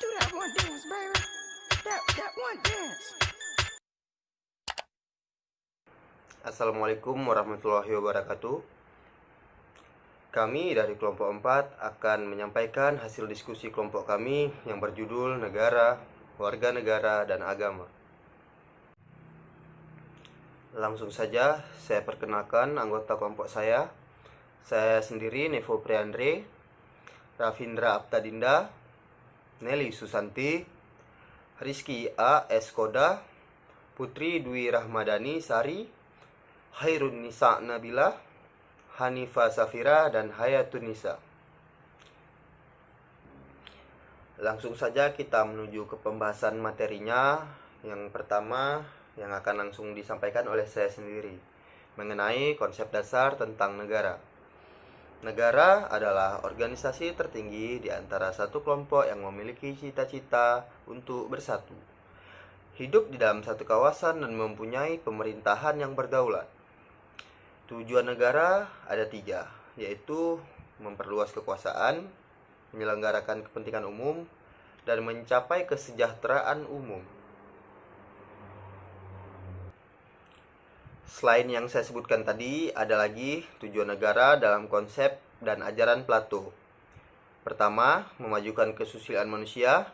Do that one dance, baby. That one dance. Assalamualaikum warahmatullahi wabarakatuh. Kami dari kelompok 4 akan menyampaikan hasil diskusi kelompok kami yang berjudul Negara, Warga Negara, dan Agama. Langsung saja saya perkenalkan anggota kelompok saya. Saya sendiri Nevo Priandre, Rafindra Aptadinda, Nelly Susanti, Rizky A. Eskoda, Putri Dwi Rahmadani Sari, Hairun Nisa Nabila, Hanifa Safira, dan Hayatun Nisa. Langsung saja kita menuju ke pembahasan materinya. Yang pertama yang akan langsung disampaikan oleh saya sendiri mengenai konsep dasar tentang negara. Negara adalah organisasi tertinggi di antara satu kelompok yang memiliki cita-cita untuk bersatu, hidup di dalam satu kawasan dan mempunyai pemerintahan yang berdaulat. Tujuan negara ada 3, yaitu memperluas kekuasaan, menyelenggarakan kepentingan umum, dan mencapai kesejahteraan umum. Selain yang saya sebutkan tadi, ada lagi tujuan negara dalam konsep dan ajaran Plato. Pertama, memajukan kesusilaan manusia.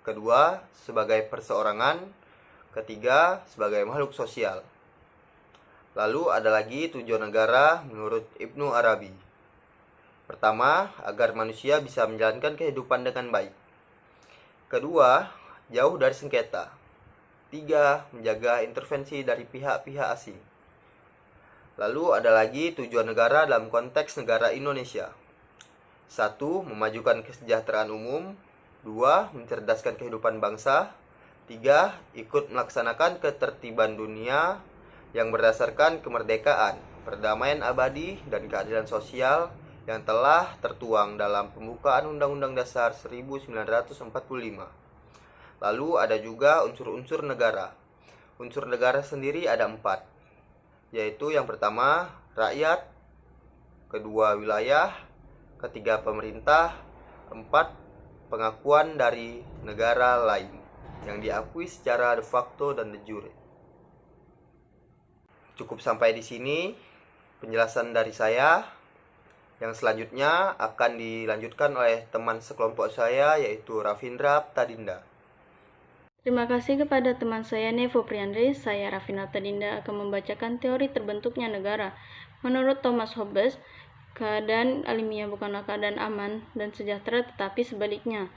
Kedua, sebagai perseorangan. Ketiga, sebagai makhluk sosial. Lalu ada lagi tujuan negara menurut Ibnu Arabi. Pertama, agar manusia bisa menjalankan kehidupan dengan baik. Kedua, jauh dari sengketa. 3, menjaga intervensi dari pihak-pihak asing. Lalu ada lagi tujuan negara dalam konteks negara Indonesia. 1, memajukan kesejahteraan umum. 2, mencerdaskan kehidupan bangsa. 3, ikut melaksanakan ketertiban dunia yang berdasarkan kemerdekaan, perdamaian abadi, dan keadilan sosial yang telah tertuang dalam pembukaan Undang-Undang Dasar 1945. Lalu ada juga unsur-unsur negara. Unsur negara sendiri ada 4, yaitu yang pertama rakyat, kedua wilayah, ketiga pemerintah, 4 pengakuan dari negara lain yang diakui secara de facto dan de jure. Cukup sampai di sini penjelasan dari saya. Yang selanjutnya akan dilanjutkan oleh teman sekelompok saya, yaitu Rafindra Aptadinda. Terima kasih kepada teman saya Nevo Priandre. Saya Rafina Tadinda akan membacakan teori terbentuknya negara. Menurut Thomas Hobbes, keadaan alamiah bukanlah keadaan aman dan sejahtera, tetapi sebaliknya.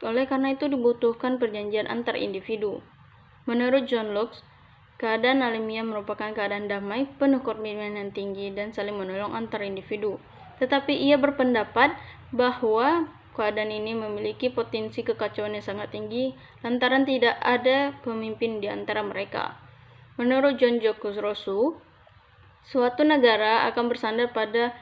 Oleh karena itu dibutuhkan perjanjian antar individu. Menurut John Locke, keadaan alamiah merupakan keadaan damai, penuh komitmen yang tinggi, dan saling menolong antar individu. Tetapi ia berpendapat bahwa keadaan ini memiliki potensi kekacauan yang sangat tinggi lantaran tidak ada pemimpin di antara mereka. Menurut John Jacques Rousseau, suatu negara akan bersandar pada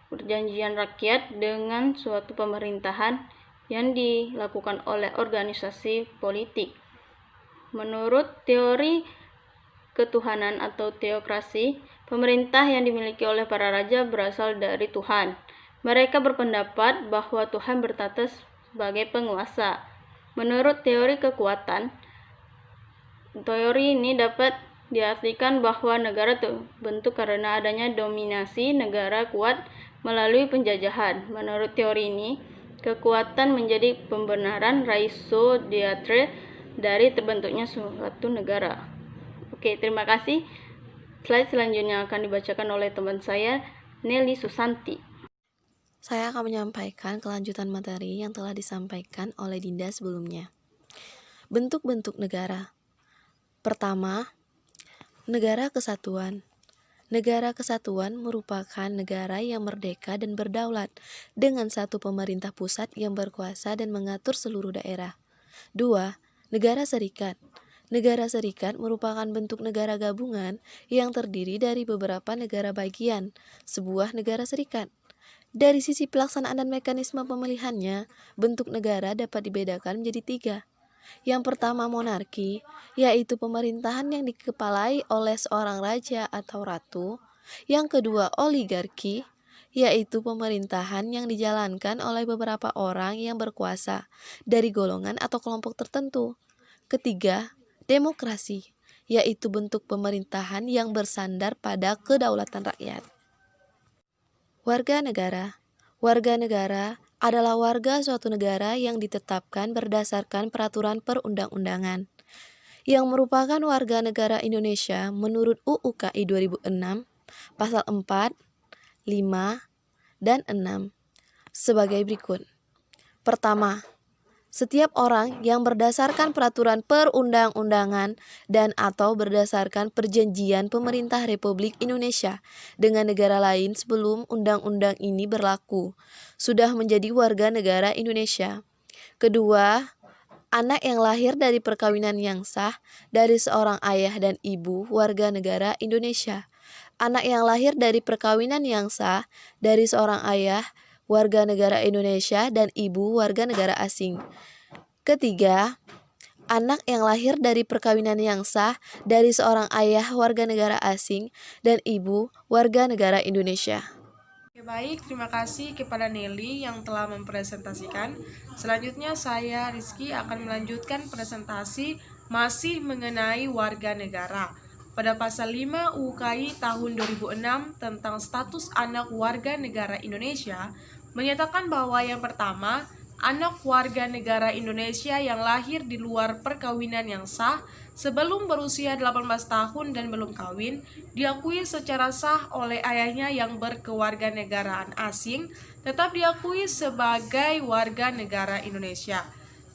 perjanjian rakyat dengan suatu pemerintahan yang dilakukan oleh organisasi politik. Menurut teori ketuhanan atau teokrasi, pemerintah yang dimiliki oleh para raja berasal dari Tuhan. Mereka berpendapat bahwa Tuhan bertata sebagai penguasa. Menurut teori kekuatan, teori ini dapat diartikan bahwa negara terbentuk karena adanya dominasi negara kuat melalui penjajahan. Menurut teori ini, kekuatan menjadi pembenaran raison d'être dari terbentuknya suatu negara. Oke, terima kasih. Slide selanjutnya akan dibacakan oleh teman saya, Nelly Susanti. Saya akan menyampaikan kelanjutan materi yang telah disampaikan oleh Dinda sebelumnya. Bentuk-bentuk negara. Pertama, negara kesatuan. Negara kesatuan merupakan negara yang merdeka dan berdaulat dengan satu pemerintah pusat yang berkuasa dan mengatur seluruh daerah. 2. Negara serikat. Negara serikat merupakan bentuk negara gabungan yang terdiri dari beberapa negara bagian, sebuah negara serikat. Dari sisi pelaksanaan dan mekanisme pemilihannya, bentuk negara dapat dibedakan menjadi 3. Yang pertama monarki, yaitu pemerintahan yang dikepalai oleh seorang raja atau ratu. Yang kedua oligarki, yaitu pemerintahan yang dijalankan oleh beberapa orang yang berkuasa dari golongan atau kelompok tertentu. Ketiga, demokrasi, yaitu bentuk pemerintahan yang bersandar pada kedaulatan rakyat. Warga negara. Warga negara adalah warga suatu negara yang ditetapkan berdasarkan peraturan perundang-undangan, yang merupakan warga negara Indonesia menurut UU KI 2006, pasal 4, 5, dan 6, sebagai berikut. Pertama, setiap orang yang berdasarkan peraturan perundang-undangan dan atau berdasarkan perjanjian pemerintah Republik Indonesia dengan negara lain sebelum undang-undang ini berlaku, sudah menjadi warga negara Indonesia. Kedua, anak yang lahir dari perkawinan yang sah dari seorang ayah dan ibu warga negara Indonesia. Anak yang lahir dari perkawinan yang sah dari seorang ayah warga negara Indonesia dan ibu warga negara asing. Ketiga, anak yang lahir dari perkawinan yang sah dari seorang ayah warga negara asing dan ibu warga negara Indonesia. Oke, baik, terima kasih kepada Nelly yang telah mempresentasikan. Selanjutnya saya Rizky akan melanjutkan presentasi masih mengenai warga negara. Pada pasal 5 UU KI tahun 2006 tentang status anak warga negara Indonesia menyatakan bahwa yang pertama, anak warga negara Indonesia yang lahir di luar perkawinan yang sah sebelum berusia 18 tahun dan belum kawin diakui secara sah oleh ayahnya yang berkewarganegaraan asing tetap diakui sebagai warga negara Indonesia.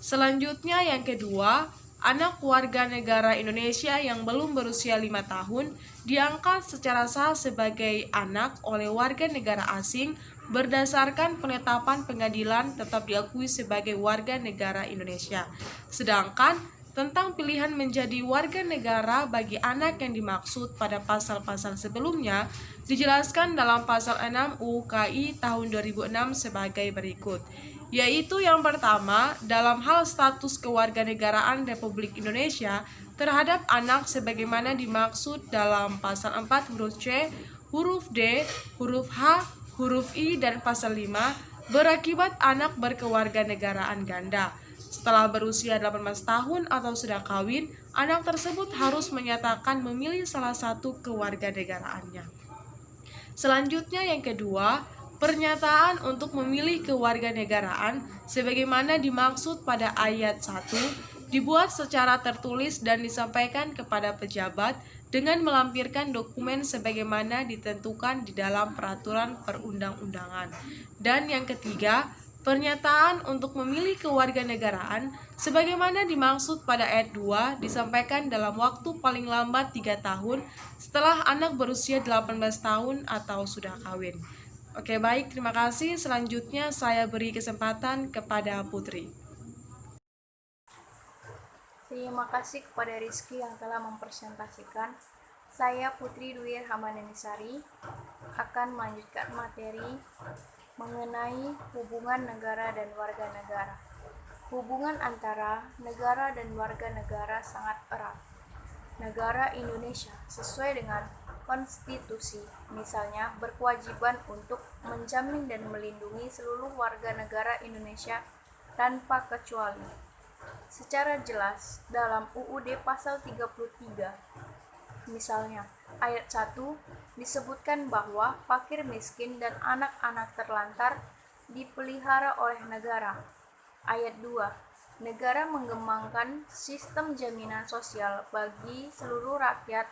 Selanjutnya yang kedua, anak warga negara Indonesia yang belum berusia 5 tahun diangkat secara sah sebagai anak oleh warga negara asing berdasarkan penetapan pengadilan tetap diakui sebagai warga negara Indonesia. Sedangkan tentang pilihan menjadi warga negara bagi anak yang dimaksud pada pasal-pasal sebelumnya dijelaskan dalam pasal 6 UU KI tahun 2006 sebagai berikut. Yaitu yang pertama, dalam hal status kewarganegaraan Republik Indonesia terhadap anak sebagaimana dimaksud dalam pasal 4 huruf C, huruf D, huruf H, huruf I, dan pasal 5 berakibat anak berkewarganegaraan ganda. Setelah berusia 18 tahun atau sudah kawin, anak tersebut harus menyatakan memilih salah satu kewarganegaraannya. Selanjutnya yang kedua, pernyataan untuk memilih kewarganegaraan sebagaimana dimaksud pada ayat 1 dibuat secara tertulis dan disampaikan kepada pejabat dengan melampirkan dokumen sebagaimana ditentukan di dalam peraturan perundang-undangan. Dan yang ketiga, pernyataan untuk memilih kewarganegaraan sebagaimana dimaksud pada ayat 2 disampaikan dalam waktu paling lambat 3 tahun setelah anak berusia 18 tahun atau sudah kawin. Oke, baik, terima kasih. Selanjutnya saya beri kesempatan kepada Putri. Terima kasih kepada Rizky yang telah mempresentasikan. Saya Putri Dwi Hamdanisari akan melanjutkan materi mengenai hubungan negara dan warga negara. Hubungan antara negara dan warga negara sangat erat. Negara Indonesia sesuai dengan konstitusi, misalnya berkewajiban untuk menjamin dan melindungi seluruh warga negara Indonesia tanpa kecuali. Secara jelas dalam UUD pasal 33, misalnya ayat 1 disebutkan bahwa fakir miskin dan anak-anak terlantar dipelihara oleh negara. Ayat 2, negara mengembangkan sistem jaminan sosial bagi seluruh rakyat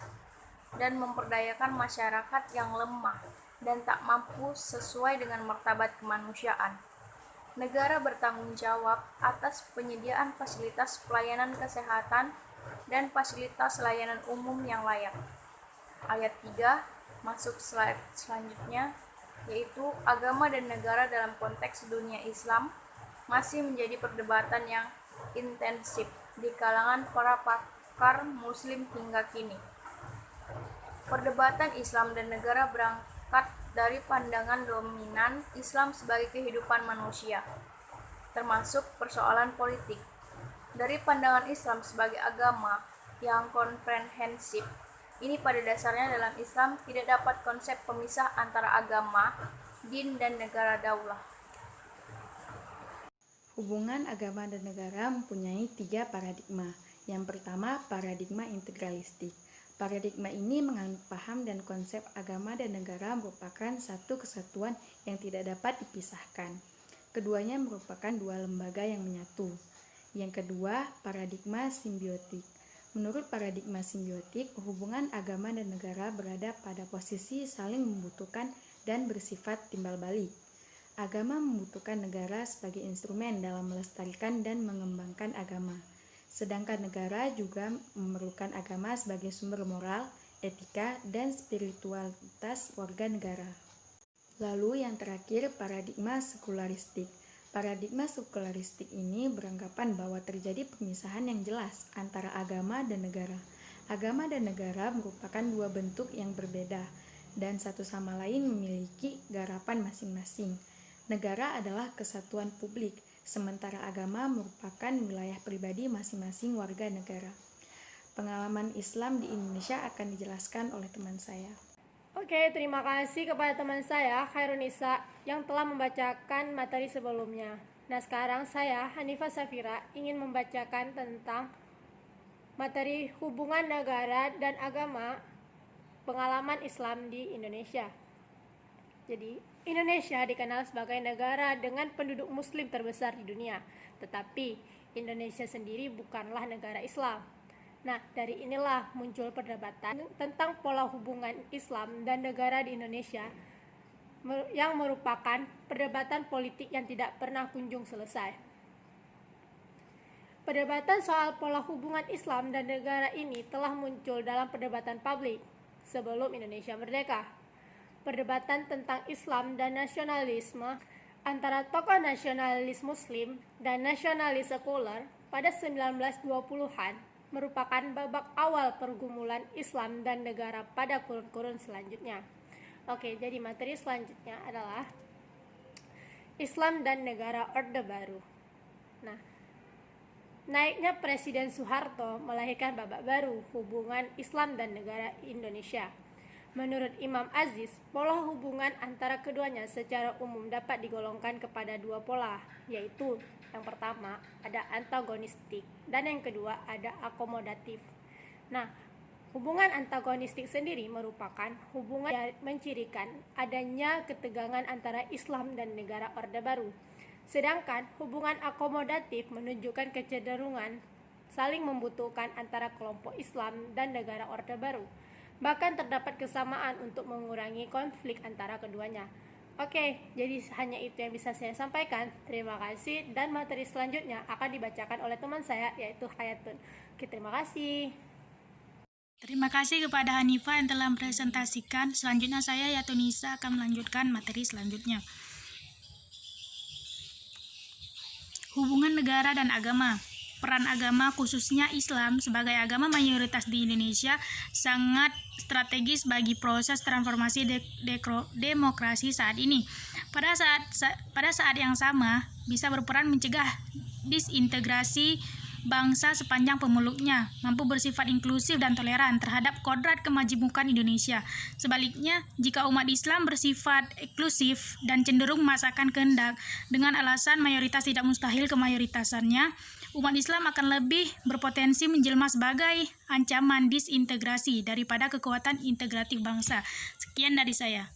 dan memperdayakan masyarakat yang lemah dan tak mampu sesuai dengan martabat kemanusiaan. Negara bertanggung jawab atas penyediaan fasilitas pelayanan kesehatan dan fasilitas layanan umum yang layak. Ayat 3 masuk slide selanjutnya, yaitu agama dan negara dalam konteks dunia Islam masih menjadi perdebatan yang intensif di kalangan para pakar muslim hingga kini. Perdebatan Islam dan negara berangkat dari pandangan dominan Islam sebagai kehidupan manusia, termasuk persoalan politik. Dari pandangan Islam sebagai agama yang komprehensif, ini pada dasarnya dalam Islam tidak dapat konsep pemisah antara agama din dan negara daulah. Hubungan agama dan negara mempunyai 3 paradigma. Yang pertama, paradigma integralistik. Paradigma ini menganut paham dan konsep agama dan negara merupakan satu kesatuan yang tidak dapat dipisahkan. Keduanya merupakan 2 lembaga yang menyatu. Yang kedua, paradigma simbiotik. Menurut paradigma simbiotik, hubungan agama dan negara berada pada posisi saling membutuhkan dan bersifat timbal balik. Agama membutuhkan negara sebagai instrumen dalam melestarikan dan mengembangkan agama. Sedangkan negara juga memerlukan agama sebagai sumber moral, etika, dan spiritualitas warga negara. Lalu yang terakhir, paradigma sekularistik. Paradigma sekularistik ini beranggapan bahwa terjadi pemisahan yang jelas antara agama dan negara. Agama dan negara merupakan 2 bentuk yang berbeda, dan satu sama lain memiliki garapan masing-masing. Negara adalah kesatuan publik, sementara agama merupakan wilayah pribadi masing-masing warga negara. Pengalaman Islam di Indonesia akan dijelaskan oleh teman saya. Oke, terima kasih kepada teman saya, Khairunisa, yang telah membacakan materi sebelumnya. Nah, sekarang saya, Hanifah Safira, ingin membacakan tentang materi hubungan negara dan agama, pengalaman Islam di Indonesia. Jadi, Indonesia dikenal sebagai negara dengan penduduk muslim terbesar di dunia. Tetapi, Indonesia sendiri bukanlah negara Islam. Nah, dari inilah muncul perdebatan tentang pola hubungan Islam dan negara di Indonesia yang merupakan perdebatan politik yang tidak pernah kunjung selesai. Perdebatan soal pola hubungan Islam dan negara ini telah muncul dalam perdebatan publik sebelum Indonesia merdeka. Perdebatan tentang Islam dan nasionalisme antara tokoh nasionalis Muslim dan nasionalis sekuler pada 1920-an merupakan babak awal pergumulan Islam dan negara pada kurun-kurun selanjutnya. Oke, jadi materi selanjutnya adalah Islam dan negara Orde Baru. Nah, naiknya Presiden Soeharto melahirkan babak baru hubungan Islam dan negara Indonesia. Menurut Imam Aziz, pola hubungan antara keduanya secara umum dapat digolongkan kepada 2 pola, yaitu yang pertama ada antagonistik dan yang kedua ada akomodatif. Nah, hubungan antagonistik sendiri merupakan hubungan yang mencirikan adanya ketegangan antara Islam dan negara Orde Baru. Sedangkan hubungan akomodatif menunjukkan kecenderungan saling membutuhkan antara kelompok Islam dan negara Orde Baru. Bahkan terdapat kesamaan untuk mengurangi konflik antara keduanya. Oke, jadi hanya itu yang bisa saya sampaikan. Terima kasih, dan materi selanjutnya akan dibacakan oleh teman saya, yaitu Hayatun. Oke, terima kasih. Terima kasih kepada Hanifah yang telah mempresentasikan. Selanjutnya saya, Yatunisa, akan melanjutkan materi selanjutnya. Hubungan negara dan agama. Peran agama khususnya Islam sebagai agama mayoritas di Indonesia sangat strategis bagi proses transformasi demokrasi saat ini. Pada saat yang sama bisa berperan mencegah disintegrasi bangsa sepanjang pemeluknya, mampu bersifat inklusif dan toleran terhadap kodrat kemajemukan Indonesia. Sebaliknya, jika umat Islam bersifat eksklusif dan cenderung memaksakan kehendak dengan alasan mayoritas tidak mustahil kemayoritasannya, umat Islam akan lebih berpotensi menjelma sebagai ancaman disintegrasi daripada kekuatan integratif bangsa. Sekian dari saya.